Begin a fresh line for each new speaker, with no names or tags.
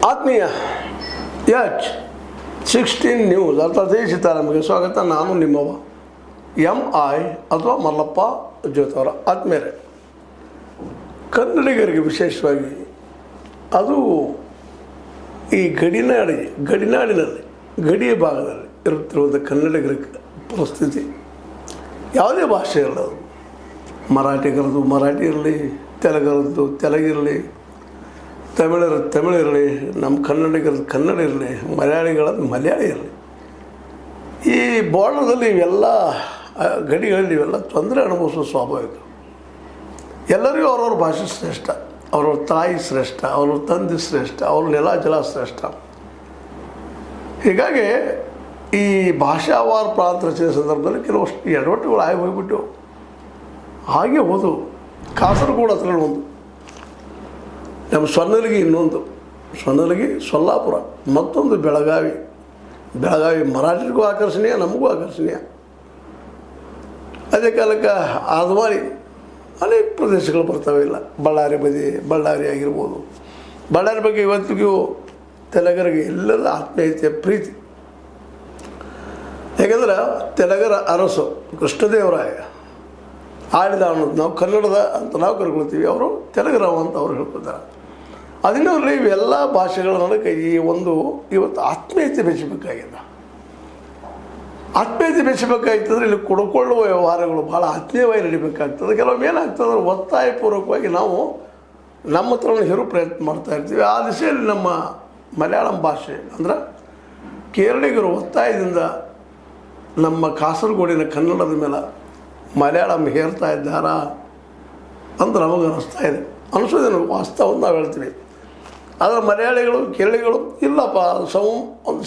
ಆತ್ಮೀಯ H16 news ಅರ್ಥಾತ್ ಸೀತಾರಾಮ್ಗೆ ಸ್ವಾಗತ. ನಾನು ನಿಮ್ಮವ MI ಅಥವಾ ಮಲ್ಲಪ್ಪ ಜ್ಯೋತವರ. ಆತ್ಮೀಯರೇ, ಕನ್ನಡಿಗರಿಗೆ ವಿಶೇಷವಾಗಿ ಅದು ಈ ಗಡಿನಾಡಿನಲ್ಲಿ ಗಡಿಯ ಭಾಗದಲ್ಲಿ ಇರುತ್ತಿರುವಂಥ ಕನ್ನಡಿಗರ ಪರಿಸ್ಥಿತಿ ಯಾವುದೇ ಭಾಷೆ ಇರಲಿ, ಮರಾಠಿಗರದು ಮರಾಠಿ ಇರಲಿ, ತೆಲುಗರದ್ದು ತೆಲುಗಿರಲಿ, ತಮಿಳಿರಲಿ, ನಮ್ಮ ಕನ್ನಡಿಗರದ್ದು ಕನ್ನಡ ಇರಲಿ, ಮಲಯಾಳಿಗಳದ್ದು ಮಲಯಾಳಿ ಇರಲಿ, ಈ ಬಾರ್ಡರ್ದಲ್ಲಿ ಇವೆಲ್ಲ ಗಡಿಗಳಲ್ಲಿ ಇವೆಲ್ಲ ತೊಂದರೆ ಅನುಭವಿಸೋ ಸ್ವಾಭಾವಿಕ. ಎಲ್ಲರಿಗೂ ಅವ್ರವ್ರ ಭಾಷೆ ಶ್ರೇಷ್ಠ, ಅವ್ರವ್ರ ತಾಯಿ ಶ್ರೇಷ್ಠ, ಅವ್ರವ್ರ ತಂದೆ ಶ್ರೇಷ್ಠ, ಅವ್ರ ನೆಲ ಜಲ ಶ್ರೇಷ್ಠ. ಹೀಗಾಗಿ ಈ ಭಾಷಾವಾರ ಪ್ರಾಂತ ರಚನೆ ಸಂದರ್ಭದಲ್ಲಿ ಕೆಲವಷ್ಟು ಎಡವಟ್ಟುಗಳು ಆಗಿ ಹೋಗ್ಬಿಟ್ಟು ಹಾಗೆ ಹೋದವು. ಕಾಸರಗೋಡು ಹತ್ರ ಒಂದು, ನಮ್ಮ ಸ್ವರ್ಣಲಗಿ ಇನ್ನೊಂದು, ಸ್ವರ್ಣಲಗಿ ಸೊಲ್ಲಾಪುರ, ಮತ್ತೊಂದು ಬೆಳಗಾವಿ ಮರಾಠಿಗೂ ಆಕರ್ಷಣೀಯ, ನಮಗೂ ಆಕರ್ಷಣೀಯ. ಅದೇ ಕಾಲಕ್ಕೆ ಆದವಾರಿ ಅನೇಕ ಪ್ರದೇಶಗಳು ಬರ್ತವೆ. ಇಲ್ಲ ಬಳ್ಳಾರಿ ಆಗಿರ್ಬೋದು. ಬಳ್ಳಾರಿ ಬಗ್ಗೆ ಇವತ್ತಿಗೂ ತೆಲುಗರಿಗೆ ಎಲ್ಲರ ಆತ್ಮೀಯತೆ ಪ್ರೀತಿ. ಯಾಕೆಂದ್ರೆ ತೆಲುಗರ ಅರಸು ಕೃಷ್ಣದೇವರಾಯ ಆಳಿದ ಅನ್ನೋದು ನಾವು ಕನ್ನಡದ ಅಂತ ನಾವು ಕರ್ಕೊಳ್ತೀವಿ, ಅವರು ತೆಲುಗರವ ಅಂತ ಅವ್ರು ಹೇಳ್ಕೊತಾರೆ. ಅದನ್ನಲ್ಲಿ ಇವೆಲ್ಲ ಭಾಷೆಗಳ ನಡುವೆ ಈ ಒಂದು ಇವತ್ತು ಆತ್ಮೀಯತೆ ಬೆಳೆಸಬೇಕಾಗಿದೆ. ಆತ್ಮೀಯತೆ ಬೆಳೆಸಬೇಕಾಗ್ತದ್ರೆ ಇಲ್ಲಿ ಕೊಡ್ಕೊಳ್ಳುವ ವ್ಯವಹಾರಗಳು ಭಾಳ ಆತ್ಮೀಯವಾಗಿ ನಡಿಬೇಕಾಗ್ತದೆ. ಕೆಲವೊಮ್ಮೆ ಏನಾಗ್ತದೆ, ಒತ್ತಾಯಪೂರ್ವಕವಾಗಿ ನಾವು ನಮ್ಮ ಹತ್ರ ಹೇರೋ ಪ್ರಯತ್ನ ಮಾಡ್ತಾಯಿರ್ತೀವಿ. ಆ ದಿಶೆಯಲ್ಲಿ ನಮ್ಮ ಮಲಯಾಳಂ ಭಾಷೆ ಅಂದ್ರೆ ಕೇರಳಿಗರು ಒತ್ತಾಯದಿಂದ ನಮ್ಮ ಕಾಸರಗೋಡಿನ ಕನ್ನಡದ ಮೇಲೆ ಮಲಯಾಳಂ ಹೇರ್ತಾ ಇದ್ದಾರಾ ಅಂತ ನಮಗೆ ಅನ್ನಿಸ್ತಾ ಇದೆ. ಅನಿಸೋದೇನು ವಾಸ್ತವವನ್ನು ನಾವು ಹೇಳ್ತೀವಿ. ಆದರೆ ಮಲಯಾಳಿಗಳು ಕೇರಳಿಗಳು ಇಲ್ಲಪ್ಪ, ಒಂದು